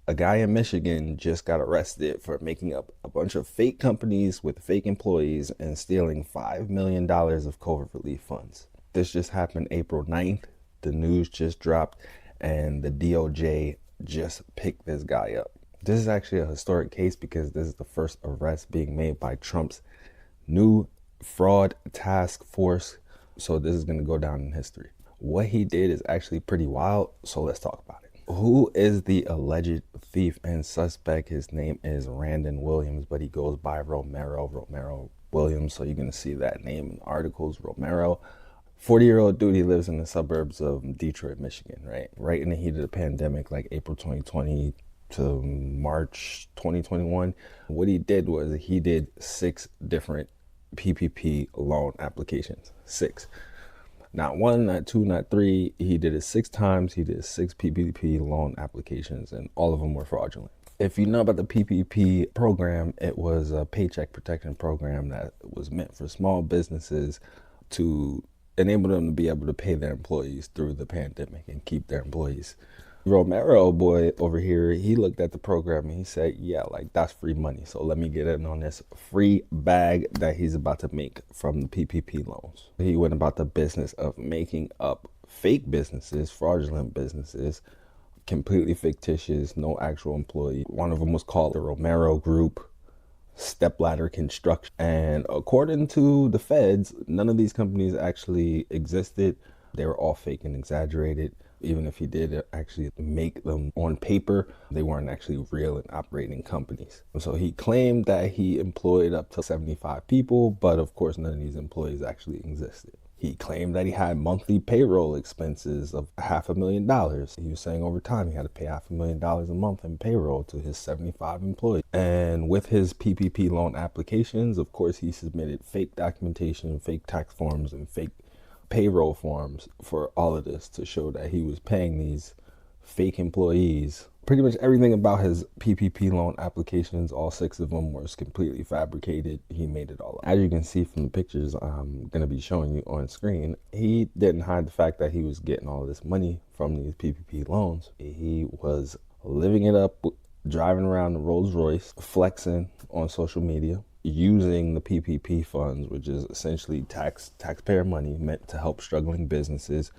A guy in Michigan just got arrested for making up a bunch of fake companies with fake employees and stealing $5 million of COVID relief funds. This just happened April 9th. The news just dropped, and the DOJ just picked this guy up. This is actually a historic case because this is the first arrest being made by Trump's new fraud task force. So this is going to go down in history. What he did is actually pretty wild, so let's talk about it. Who is the alleged thief and suspect? His name is Randon Williams, but he goes by Romero Williams. So you're going to see that name in articles, Romero. 40-year-old dude, he lives in the suburbs of Detroit, Michigan, right? Right in the heat of the pandemic, like April 2020 to March 2021. What he did was he did 6 different PPP loan applications. 6. Not 1, not 2, not 3. He did it 6 times. He did 6 PPP loan applications, and all of them were fraudulent. If you know about the PPP program, it was a paycheck protection program that was meant for small businesses to enable them to be able to pay their employees through the pandemic and keep their employees. Romero boy over here, he looked at the program and he said, yeah, like that's free money. So let me get in on this free bag that he's about to make from the PPP loans. He went about the business of making up fake businesses, fraudulent businesses, completely fictitious, no actual employee. One of them was called the Romero Group Stepladder Construction. And according to the feds, none of these companies actually existed. They were all fake and exaggerated. Even if he did actually make them on paper, they weren't actually real and operating companies. So he claimed that he employed up to 75 people, but of course none of these employees actually existed. He claimed that he had monthly payroll expenses of $500,000. He was saying over time he had to pay $500,000 a month in payroll to his 75 employees. And with his PPP loan applications, of course, he submitted fake documentation, fake tax forms, and fake payroll forms for all of this to show that he was paying these fake employees. Pretty much everything about his PPP loan applications, all 6 of them, was completely fabricated. He made it all up. As you can see from the pictures I'm going to be showing you on screen, he didn't hide the fact that he was getting all this money from these PPP loans. He was living it up, driving around the Rolls Royce, flexing on social media, using the PPP funds, which is essentially taxpayer money meant to help struggling businesses.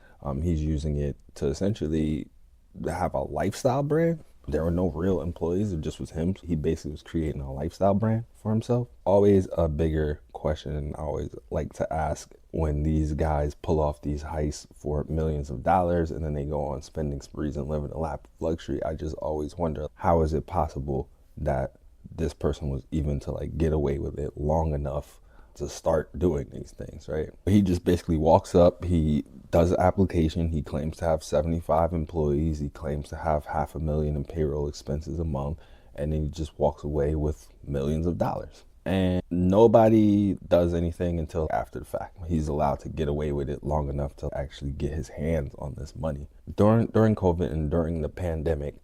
He's using it to essentially have a lifestyle brand. There were no real employees. It just was him. He basically was creating a lifestyle brand for himself. Always a bigger question I always like to ask when these guys pull off these heists for millions of dollars and then they go on spending sprees and living a lap of luxury. I just always wonder, how is it possible that this person was even to like get away with it long enough to start doing these things, right? He just basically walks up, he does an application, he claims to have 75 employees, he claims to have $500,000 in payroll expenses a month, and then he just walks away with millions of dollars. And nobody does anything until after the fact. He's allowed to get away with it long enough to actually get his hands on this money. During COVID and during the pandemic,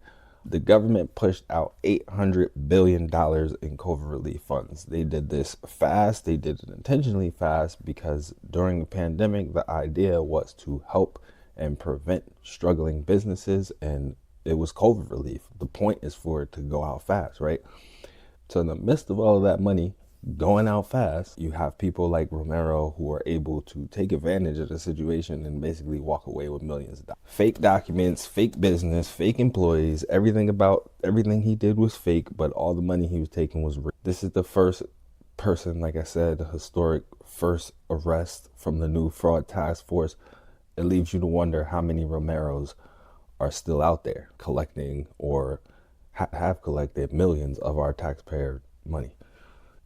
the government pushed out $800 billion in COVID relief funds. They did this fast. They did it intentionally fast because during the pandemic, the idea was to help and prevent struggling businesses, and it was COVID relief. The point is for it to go out fast, right? So in the midst of all of that money going out fast, you have people like Romero who are able to take advantage of the situation and basically walk away with millions of dollars. Fake documents, fake business, fake employees, everything he did was fake, but all the money he was taking was real. This is the first person, like I said, the historic first arrest from the new fraud task force. It leaves you to wonder how many Romeros are still out there collecting or have collected millions of our taxpayer money.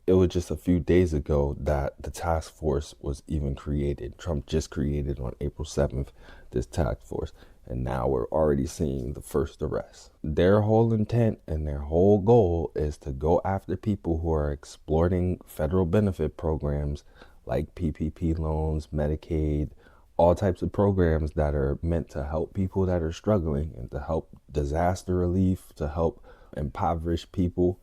It was just a few days ago that the task force was even created. Trump just created on April 7th this task force, and now we're already seeing the first arrest. Their whole intent and their whole goal is to go after people who are exploiting federal benefit programs like PPP loans, Medicaid, all types of programs that are meant to help people that are struggling and to help disaster relief, to help impoverished people,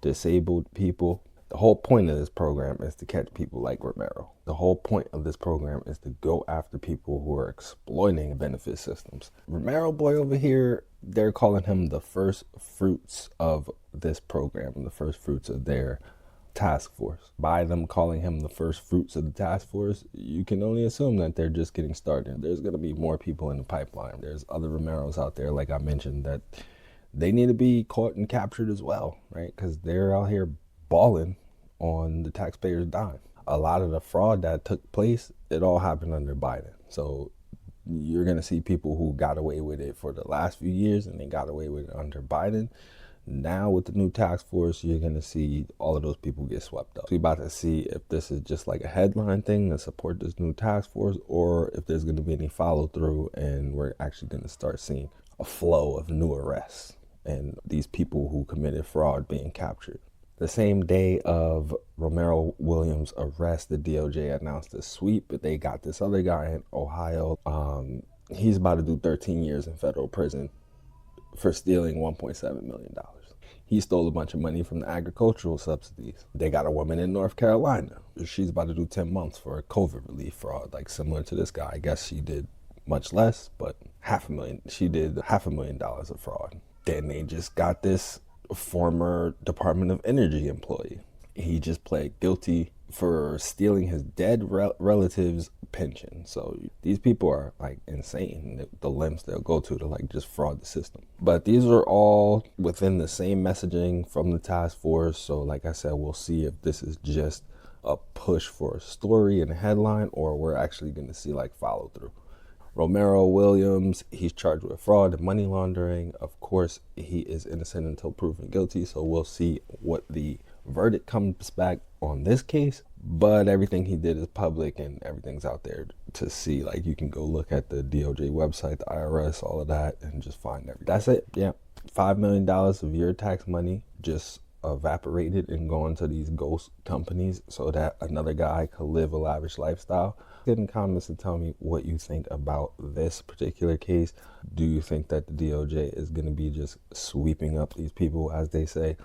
disabled people. The whole point of this program is to catch people like Romero. The whole point of this program is to go after people who are exploiting benefit systems. Romero boy over here, They're calling him the first fruits of this program, the first fruits of their task force. By them calling him the first fruits of the task force, you can only assume that they're just getting started. There's going to be more people in the pipeline. There's other Romeros out there, like I mentioned, that they need to be caught and captured as well, right? Because they're out here balling on the taxpayers' dime. A lot of the fraud that took place, it all happened under Biden. So you're going to see people who got away with it for the last few years and they got away with it under Biden. Now with the new task force, you're going to see all of those people get swept up. So we're about to see if this is just like a headline thing to support this new task force, or if there's going to be any follow through and we're actually going to start seeing a flow of new arrests and these people who committed fraud being captured. The same day of Romero Williams' arrest, the DOJ announced a sweep. They got this other guy in Ohio. He's about to do 13 years in federal prison for stealing $1.7 million. He stole a bunch of money from the agricultural subsidies. They got a woman in North Carolina. She's about to do 10 months for COVID relief fraud, like similar to this guy. I guess she did much less, but she did $500,000 of fraud. Then they just got this former Department of Energy employee. He just pled guilty for stealing his dead relative's pension. So these people are like insane, the lengths they'll go to like just fraud the system. But these are all within the same messaging from the task force. So like I said, we'll see if this is just a push for a story and a headline, or we're actually going to see like follow through. Romero Williams, he's charged with fraud and money laundering. Of course, he is innocent until proven guilty. So we'll see what the verdict comes back on this case. But everything he did is public and everything's out there to see. Like you can go look at the DOJ website, the IRS, all of that, and just find everything. That's it. Yeah. $5 million of your tax money just evaporated and going to these ghost companies so that another guy could live a lavish lifestyle. Get in comments and tell me what you think about this particular case. Do you think that the DOJ is going to be just sweeping up these people, as they say,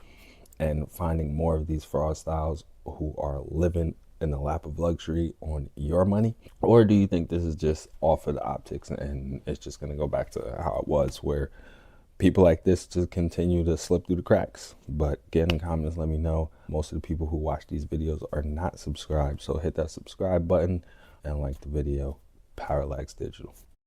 and finding more of these fraud styles who are living in the lap of luxury on your money? Or do you think this is just off of the optics and it's just going to go back to how it was, where people like this just continue to slip through the cracks? But get in the comments, let me know. Most of the people who watch these videos are not subscribed, so hit that subscribe button and like the video. Parallax Digital.